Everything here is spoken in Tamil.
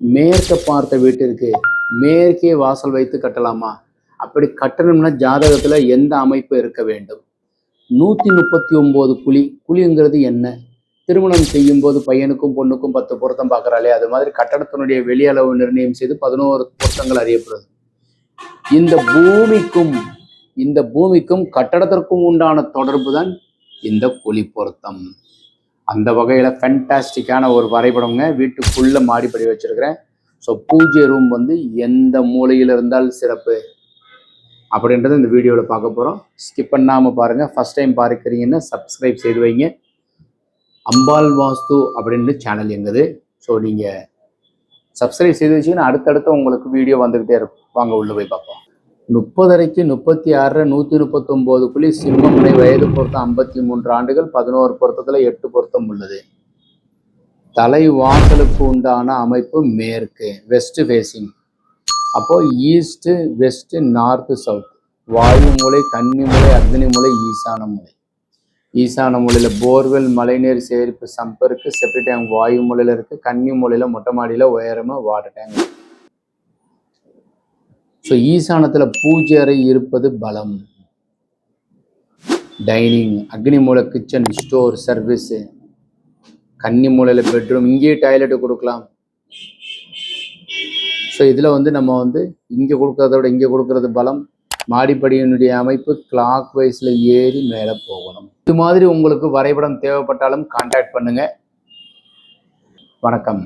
மேற்க பார்த்த வீட்டிற்கு மேற்கே வாசல் வைத்து கட்டலாமா? அப்படி கட்டணும்னா ஜாதகத்துல எந்த அமைப்பு இருக்க வேண்டும்? 139 குழிங்கிறது என்ன? திருமணம் செய்யும் போது பையனுக்கும் பொண்ணுக்கும் 10 பொருத்தம் பார்க்கறாளே, அது மாதிரி கட்டடத்தினுடைய வெளியளவு நிர்ணயம் செய்து 11 பொருத்தங்கள் அறியப்படுது. இந்த பூமிக்கும் கட்டடத்திற்கும் உண்டான தொடர்பு தான் இந்த குழி பொருத்தம். அந்த வகையில ஃபேண்டாஸ்டிக்கான ஒரு வரைபடம்ங்க. வீட்டுக்குள்ள மாடிப்படி வச்சிருக்கிறேன். ஸோ பூஜை ரூம் வந்து எந்த மூலையில் இருந்தால் சிறப்பு அப்படின்றத இந்த வீடியோவில் பார்க்க போகிறோம். ஸ்கிப் பண்ணாமல் பாருங்கள். ஃபஸ்ட் டைம் பார்க்குறீங்கன்னா சப்ஸ்கிரைப் செய்து வைங்க. அம்பாள் வாஸ்து அப்படின்னு சேனல் எங்குது. ஸோ நீங்கள் சப்ஸ்கிரைப் செய்து வச்சிங்கன்னா அடுத்தடுத்து உங்களுக்கு வீடியோ வந்துக்கிட்டே இருக்கும். வாங்க உள்ளே போய் பார்ப்போம். 30 36 139 குழி சிம்மமுனை வயது பொருத்தம் 53 ஆண்டுகள் 11 பொருத்தத்தில் 8 பொருத்தம் உள்ளது. தலை வாசலுக்கு உண்டான அமைப்பு மேற்கு வெஸ்ட் ஃபேஸிங். அப்போ ஈஸ்ட் வெஸ்ட் நார்த் சவுத். வாயு மூலை, கன்னி மூலை, அக்னி மூலை, ஈசான மூலை. ஈசான மூலையில் போர்வெல், மழைநீர் சேகரிப்பு சம்பு இருக்கு. செப்டி டேங்க் வாயு மூலையில் இருக்கு. கன்னி மூலையில் மொட்டை மாடியில் உயரமா வாட்டர் டேங்க். ஸோ ஈசானத்தில் பூஜை அறை இருப்பது பலம். டைனிங், அக்னி மூலை கிச்சன், ஸ்டோர், சர்வீஸு. கன்னி மூலையில் பெட்ரூம், இங்கேயே டாய்லெட்டு கொடுக்கலாம். ஸோ இதில் வந்து நம்ம வந்து இங்கே கொடுக்கறத விட இங்கே கொடுக்கறது பலம். மாடிப்படியினுடைய அமைப்பு கிளாக் வைஸில் ஏறி மேலே போகணும். இது மாதிரி உங்களுக்கு வரைபடம் தேவைப்பட்டாலும் கான்டாக்ட் பண்ணுங்க. வணக்கம்.